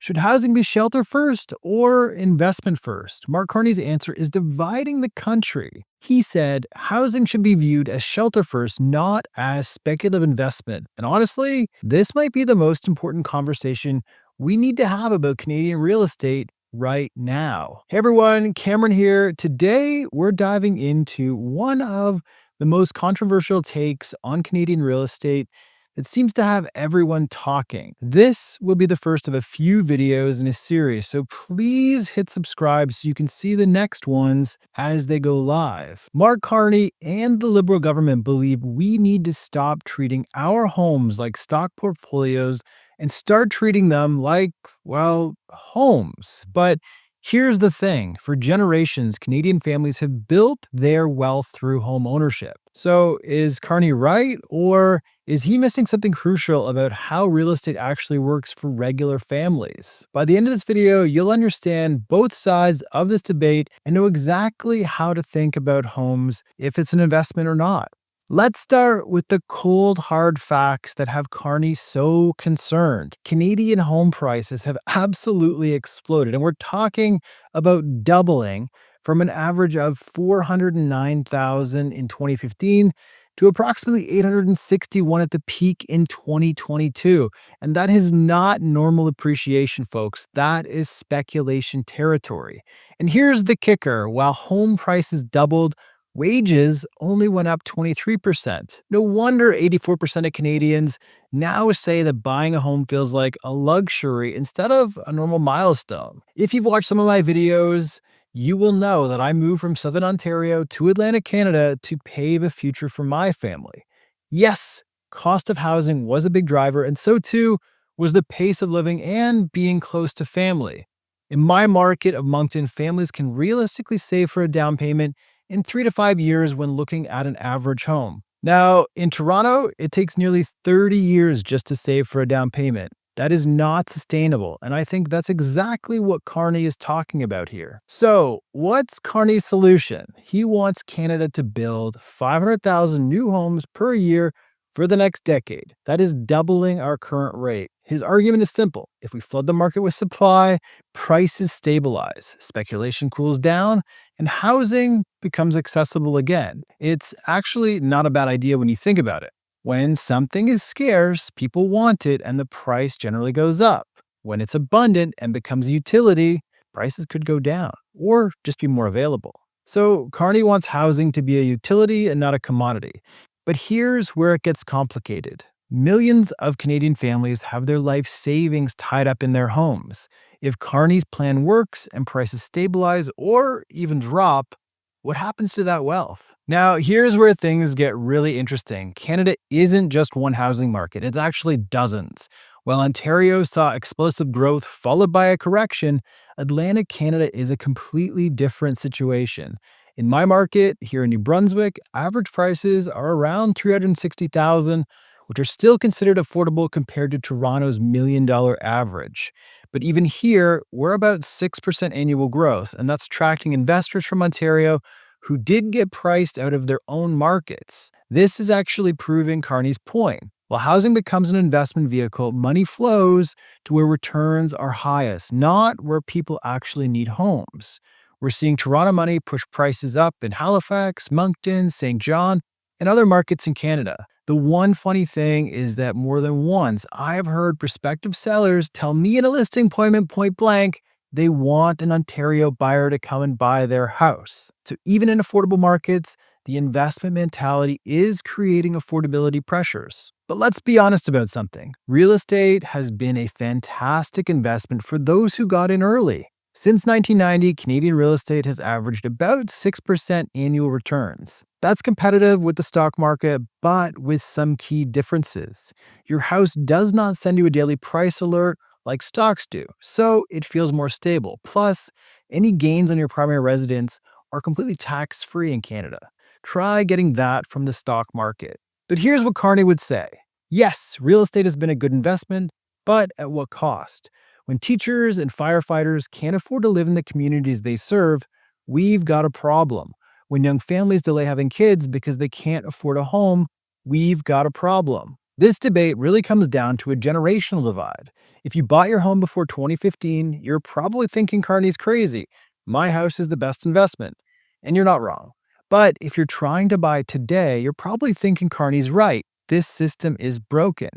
Should housing be shelter first or investment first? Mark Carney's answer is dividing the country. He said housing should be viewed as shelter first, not as speculative investment. And honestly, this might be the most important conversation we need to have about Canadian real estate right now. Hey everyone, Cameron here. Today, we're diving into one of the most controversial takes on Canadian real estate that seems to have everyone talking. This will be the first of a few videos in a series, so please hit subscribe so you can see the next ones as they go live. Mark Carney and the Liberal government believe we need to stop treating our homes like stock portfolios and start treating them like, well, homes. But here's the thing. For generations, Canadian families have built their wealth through home ownership. So is Carney right, or is he missing something crucial about how real estate actually works for regular families? By the end of this video, you'll understand both sides of this debate and know exactly how to think about homes, if it's an investment or not. Let's start with the cold, hard facts that have Carney so concerned. Canadian home prices have absolutely exploded, and we're talking about doubling from an average of $409,000 in 2015 to approximately $861 at the peak in 2022. And that is not normal appreciation, folks. That is speculation territory. And here's the kicker. While home prices doubled, wages only went up 23%. No wonder 84% of Canadians now say that buying a home feels like a luxury instead of a normal milestone. If you've watched some of my videos, you will know that I moved from Southern Ontario to Atlantic Canada to pave a future for my family. Yes, cost of housing was a big driver, and so too was the pace of living and being close to family. In my market of Moncton, families can realistically save for a down payment in 3 to 5 years when looking at an average home. Now, in Toronto, it takes nearly 30 years just to save for a down payment. That is not sustainable, and I think that's exactly what Carney is talking about here. So, what's Carney's solution? He wants Canada to build 500,000 new homes per year for the next decade. That is doubling our current rate. His argument is simple. If we flood the market with supply, prices stabilize, speculation cools down, and housing becomes accessible again. It's actually not a bad idea when you think about it. When something is scarce, people want it and the price generally goes up. When it's abundant and becomes a utility, prices could go down or just be more available. So Carney wants housing to be a utility and not a commodity. But here's where it gets complicated. Millions of Canadian families have their life savings tied up in their homes. If Carney's plan works and prices stabilize or even drop, what happens to that wealth? Now, here's where things get really interesting. Canada isn't just one housing market, it's actually dozens. While Ontario saw explosive growth followed by a correction, Atlantic Canada is a completely different situation. In my market here in New Brunswick, average prices are around $360,000, which are still considered affordable compared to Toronto's $1 million average. But even here, we're about 6% annual growth, and that's attracting investors from Ontario who did get priced out of their own markets. This is actually proving Carney's point. While housing becomes an investment vehicle, money flows to where returns are highest, not where people actually need homes. We're seeing Toronto money push prices up in Halifax, Moncton, St. John, and other markets in Canada. The one funny thing is that more than once, I've heard prospective sellers tell me in a listing appointment point blank, they want an Ontario buyer to come and buy their house. So even in affordable markets, the investment mentality is creating affordability pressures. But let's be honest about something. Real estate has been a fantastic investment for those who got in early. Since 1990, Canadian real estate has averaged about 6% annual returns. That's competitive with the stock market, but with some key differences. Your house does not send you a daily price alert like stocks do, so it feels more stable. Plus, any gains on your primary residence are completely tax-free in Canada. Try getting that from the stock market. But here's what Carney would say. Yes, real estate has been a good investment, but at what cost? When teachers and firefighters can't afford to live in the communities they serve, we've got a problem. When young families delay having kids because they can't afford a home, we've got a problem. This debate really comes down to a generational divide. If you bought your home before 2015, you're probably thinking Carney's crazy. My house is the best investment. And you're not wrong. But if you're trying to buy today, you're probably thinking Carney's right. This system is broken.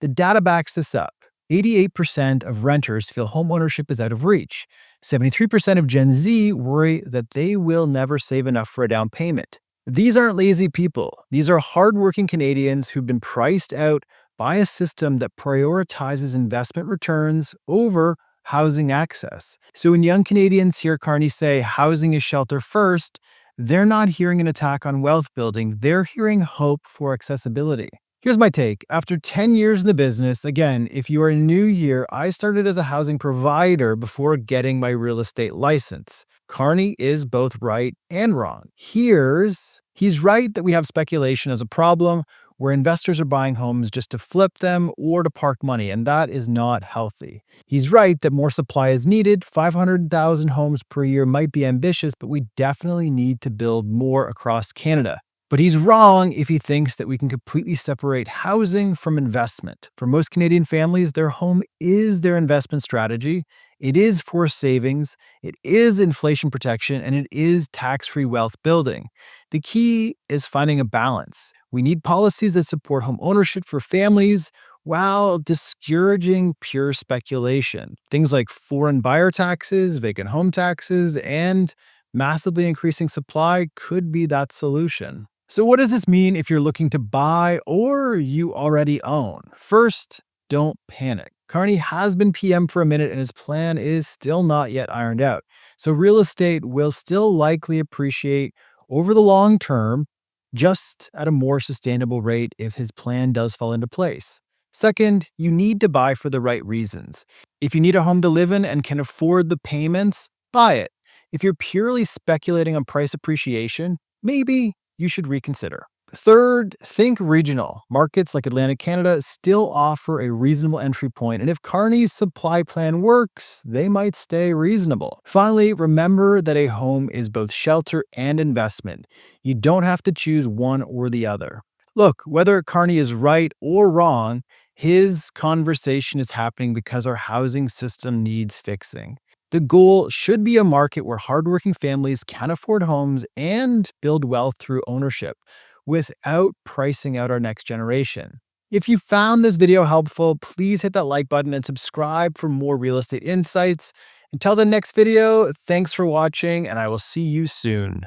The data backs this up. 88% of renters feel homeownership is out of reach. 73% of Gen Z worry that they will never save enough for a down payment. These aren't lazy people. These are hardworking Canadians who've been priced out by a system that prioritizes investment returns over housing access. So when young Canadians hear Carney say housing is shelter first, they're not hearing an attack on wealth building. They're hearing hope for accessibility. Here's my take. After 10 years in the business, again, if you are new here, I started as a housing provider before getting my real estate license. Carney is both right and wrong. He's right that we have speculation as a problem where investors are buying homes just to flip them or to park money, and that is not healthy. He's right that more supply is needed. 500,000 homes per year might be ambitious, but we definitely need to build more across Canada. But he's wrong if he thinks that we can completely separate housing from investment. For most Canadian families, their home is their investment strategy. It is for savings, it is inflation protection, and it is tax-free wealth building. The key is finding a balance. We need policies that support home ownership for families while discouraging pure speculation. Things like foreign buyer taxes, vacant home taxes, and massively increasing supply could be that solution. So what does this mean if you're looking to buy or you already own? First, don't panic. Carney has been PM for a minute and his plan is still not yet ironed out. So real estate will still likely appreciate over the long term, just at a more sustainable rate if his plan does fall into place. Second, you need to buy for the right reasons. If you need a home to live in and can afford the payments, buy it. If you're purely speculating on price appreciation, maybe you should reconsider. Third, think regional. Markets like Atlantic Canada still offer a reasonable entry point, and if Carney's supply plan works, they might stay reasonable. Finally, remember that a home is both shelter and investment. You don't have to choose one or the other. Look, whether Carney is right or wrong, his conversation is happening because our housing system needs fixing. The goal should be a market where hardworking families can afford homes and build wealth through ownership without pricing out our next generation. If you found this video helpful, please hit that like button and subscribe for more real estate insights. Until the next video, thanks for watching, and I will see you soon.